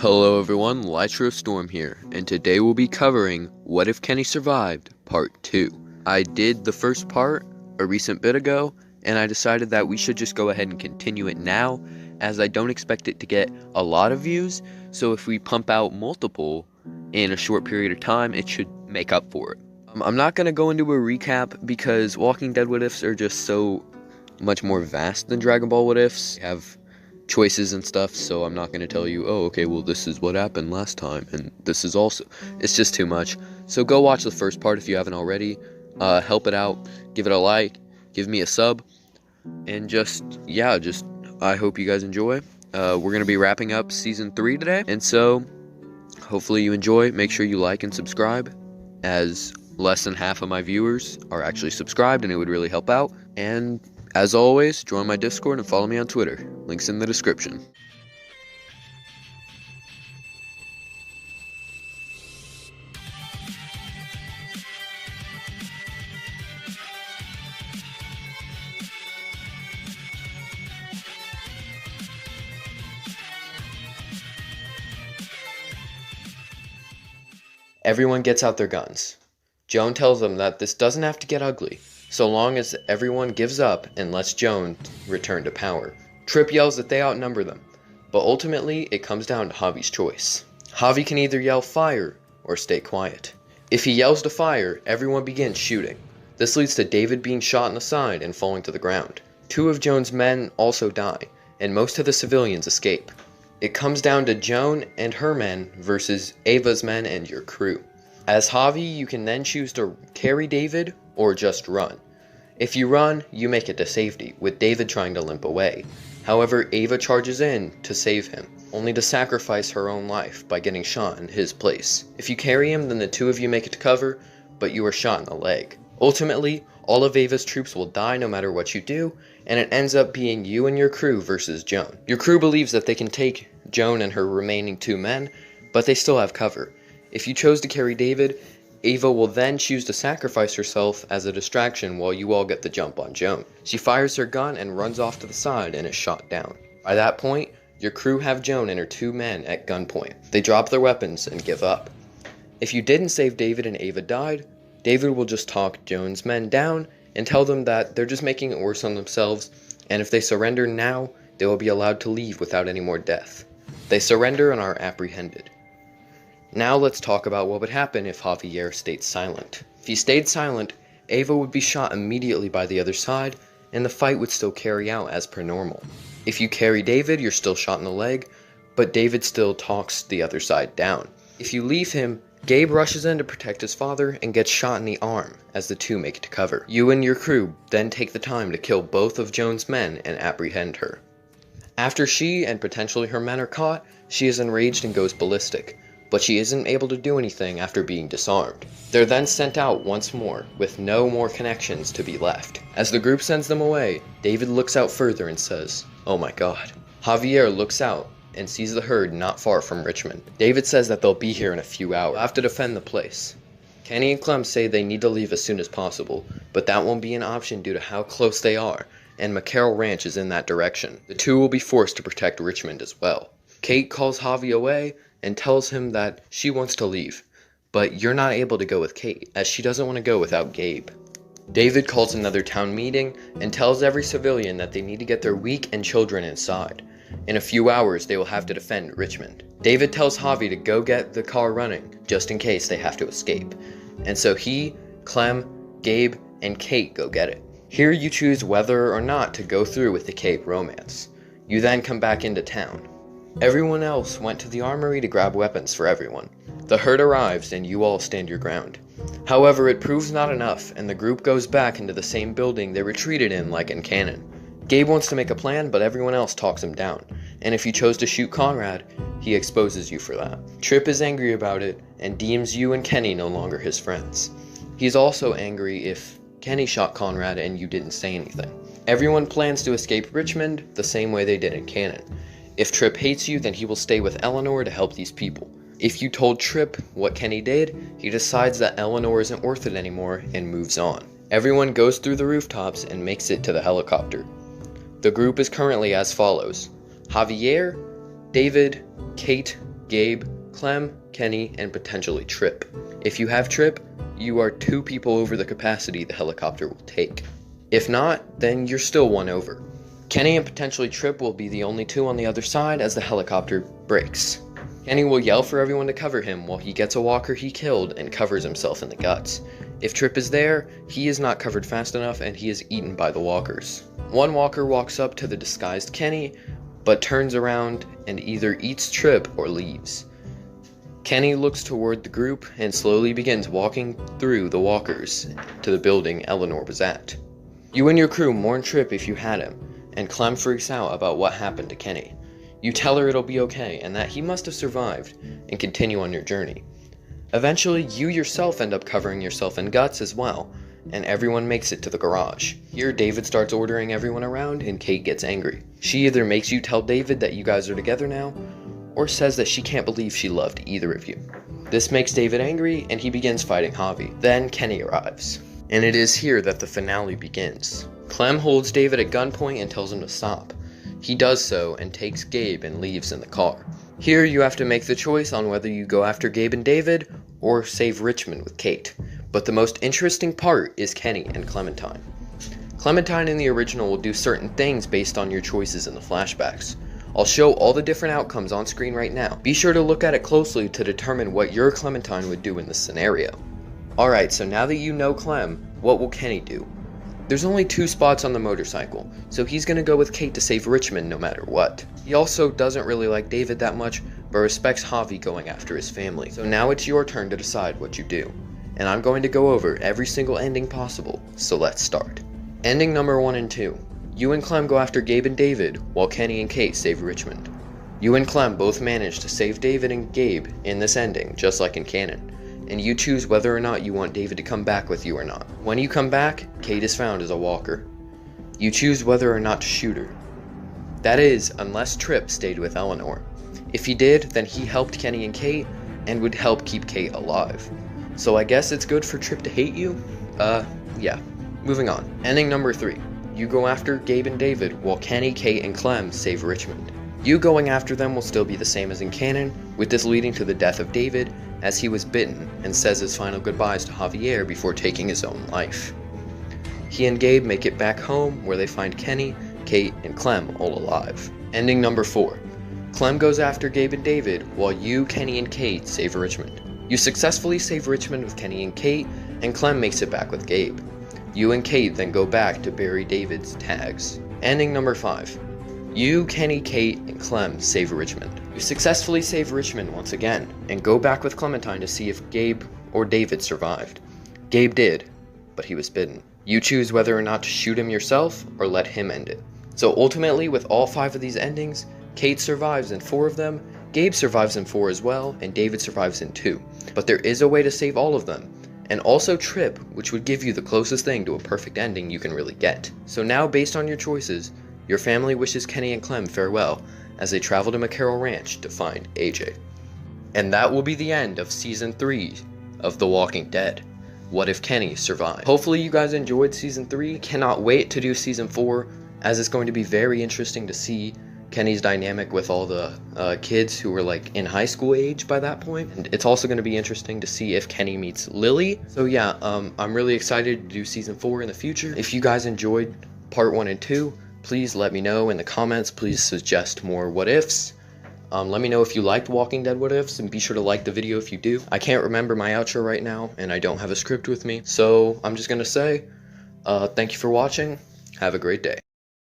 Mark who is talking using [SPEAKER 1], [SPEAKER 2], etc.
[SPEAKER 1] Hello everyone, Lytro Storm here, and today we'll be covering What If Kenny Survived, Part 2. I did the first part a recent bit ago, and I decided that we should just go ahead and continue it now, as I don't expect it to get a lot of views, so if we pump out multiple in a short period of time, it should make up for it. I'm not going to go into a recap, because Walking Dead What Ifs are just so much more vast than Dragon Ball What Ifs. They have choices and stuff, so I'm not going to tell you, oh, okay, well, this is what happened last time, and this is also, it's just too much. So go watch the first part if you haven't already, help it out, give it a like, give me a sub, and I hope you guys enjoy. We're going to be wrapping up Season 3 today, and so, hopefully you enjoy. Make sure you like and subscribe, as less than half of my viewers are actually subscribed, and it would really help out, and as always, join my Discord and follow me on Twitter. Links in the description. Everyone gets out their guns. Joan tells them that this doesn't have to get ugly, so long as everyone gives up and lets Joan return to power. Trip yells that they outnumber them, but ultimately it comes down to Javi's choice. Javi can either yell fire or stay quiet. If he yells to fire, everyone begins shooting. This leads to David being shot in the side and falling to the ground. 2 of Joan's men also die, and most of the civilians escape. It comes down to Joan and her men versus Ava's men and your crew. As Javi, you can then choose to carry David or just run. If you run, you make it to safety, with David trying to limp away. However, Ava charges in to save him, only to sacrifice her own life by getting shot in his place. If you carry him, then the 2 of you make it to cover, but you are shot in the leg. Ultimately, all of Ava's troops will die no matter what you do, and it ends up being you and your crew versus Joan. Your crew believes that they can take Joan and her remaining 2 men, but they still have cover. If you chose to carry David, Ava will then choose to sacrifice herself as a distraction while you all get the jump on Joan. She fires her gun and runs off to the side and is shot down. By that point, your crew have Joan and her 2 men at gunpoint. They drop their weapons and give up. If you didn't save David and Ava died, David will just talk Joan's men down and tell them that they're just making it worse on themselves, and if they surrender now, they will be allowed to leave without any more death. They surrender and are apprehended. Now let's talk about what would happen if Javier stayed silent. If he stayed silent, Ava would be shot immediately by the other side, and the fight would still carry out as per normal. If you carry David, you're still shot in the leg, but David still talks the other side down. If you leave him, Gabe rushes in to protect his father and gets shot in the arm as the 2 make it to cover. You and your crew then take the time to kill both of Joan's men and apprehend her. After she and potentially her men are caught, she is enraged and goes ballistic, but she isn't able to do anything after being disarmed. They're then sent out once more, with no more connections to be left. As the group sends them away, David looks out further and says, "Oh my god." Javier looks out and sees the herd not far from Richmond. David says that they'll be here in a few hours. They'll have to defend the place. Kenny and Clem say they need to leave as soon as possible, but that won't be an option due to how close they are, and McCarroll Ranch is in that direction. The 2 will be forced to protect Richmond as well. Kate calls Javi away and tells him that she wants to leave, but you're not able to go with Kate, as she doesn't want to go without Gabe. David calls another town meeting and tells every civilian that they need to get their weak and children inside. In a few hours, they will have to defend Richmond. David tells Javi to go get the car running, just in case they have to escape. And so he, Clem, Gabe, and Kate go get it. Here you choose whether or not to go through with the Kate romance. You then come back into town. Everyone else went to the armory to grab weapons for everyone. The herd arrives and you all stand your ground. However, it proves not enough, and the group goes back into the same building they retreated in like in canon. Gabe wants to make a plan, but everyone else talks him down, and if you chose to shoot Conrad, he exposes you for that. Trip is angry about it, and deems you and Kenny no longer his friends. He's also angry if Kenny shot Conrad and you didn't say anything. Everyone plans to escape Richmond the same way they did in canon. If Trip hates you, then he will stay with Eleanor to help these people. If you told Trip what Kenny did, he decides that Eleanor isn't worth it anymore and moves on. Everyone goes through the rooftops and makes it to the helicopter. The group is currently as follows: Javier, David, Kate, Gabe, Clem, Kenny, and potentially Trip. If you have Trip, you are 2 people over the capacity the helicopter will take. If not, then you're still 1 over. Kenny and potentially Trip will be the only 2 on the other side as the helicopter brakes. Kenny will yell for everyone to cover him while he gets a walker he killed and covers himself in the guts. If Trip is there, he is not covered fast enough and he is eaten by the walkers. One walker walks up to the disguised Kenny, but turns around and either eats Trip or leaves. Kenny looks toward the group and slowly begins walking through the walkers to the building Eleanor was at. You and your crew mourn Trip if you had him, and Clem freaks out about what happened to Kenny. You tell her it'll be okay and that he must have survived, and continue on your journey. Eventually, you yourself end up covering yourself in guts as well, and everyone makes it to the garage. Here, David starts ordering everyone around and Kate gets angry. She either makes you tell David that you guys are together now, or says that she can't believe she loved either of you. This makes David angry and he begins fighting Javi. Then Kenny arrives. And it is here that the finale begins. Clem holds David at gunpoint and tells him to stop. He does so and takes Gabe and leaves in the car. Here you have to make the choice on whether you go after Gabe and David or save Richmond with Kate. But the most interesting part is Kenny and Clementine. Clementine in the original will do certain things based on your choices in the flashbacks. I'll show all the different outcomes on screen right now. Be sure to look at it closely to determine what your Clementine would do in this scenario. Alright, so now that you know Clem, what will Kenny do? There's only 2 spots on the motorcycle, so he's gonna go with Kate to save Richmond no matter what. He also doesn't really like David that much, but respects Javi going after his family. So now it's your turn to decide what you do. And I'm going to go over every single ending possible, so let's start. Ending number 1 and 2. You and Clem go after Gabe and David, while Kenny and Kate save Richmond. You and Clem both manage to save David and Gabe in this ending, just like in canon. And you choose whether or not you want David to come back with you or not. When you come back, Kate is found as a walker. You choose whether or not to shoot her. That is, unless Trip stayed with Eleanor. If he did, then he helped Kenny and Kate, and would help keep Kate alive. So I guess it's good for Trip to hate you? Yeah. Moving on. Ending number 3. You go after Gabe and David, while Kenny, Kate, and Clem save Richmond. You going after them will still be the same as in canon, with this leading to the death of David, as he was bitten and says his final goodbyes to Javier before taking his own life. He and Gabe make it back home, where they find Kenny, Kate, and Clem all alive. Ending number 4. Clem goes after Gabe and David, while you, Kenny, and Kate save Richmond. You successfully save Richmond with Kenny and Kate, and Clem makes it back with Gabe. You and Kate then go back to bury David's tags. Ending number 5. You, Kenny, Kate, and Clem save Richmond. You successfully save Richmond once again, and go back with Clementine to see if Gabe or David survived. Gabe did, but he was bitten. You choose whether or not to shoot him yourself, or let him end it. So ultimately, with all 5 of these endings, Kate survives in 4 of them, Gabe survives in 4 as well, and David survives in 2. But there is a way to save all of them. And also Trip, which would give you the closest thing to a perfect ending you can really get. So now, based on your choices, your family wishes Kenny and Clem farewell as they travel to McCarroll Ranch to find AJ. And that will be the end of Season 3 of The Walking Dead. What if Kenny survived? Hopefully you guys enjoyed Season 3. Cannot wait to do Season 4, as it's going to be very interesting to see Kenny's dynamic with all the kids who were like in high school age by that point. And it's also going to be interesting to see if Kenny meets Lily. So yeah, I'm really excited to do Season 4 in the future. If you guys enjoyed Part 1 and 2, please let me know in the comments. Please suggest more what ifs. Let me know if you liked Walking Dead what ifs, and be sure to like the video if you do. I can't remember my outro right now, and I don't have a script with me. So I'm just going to say, thank you for watching. Have a great day.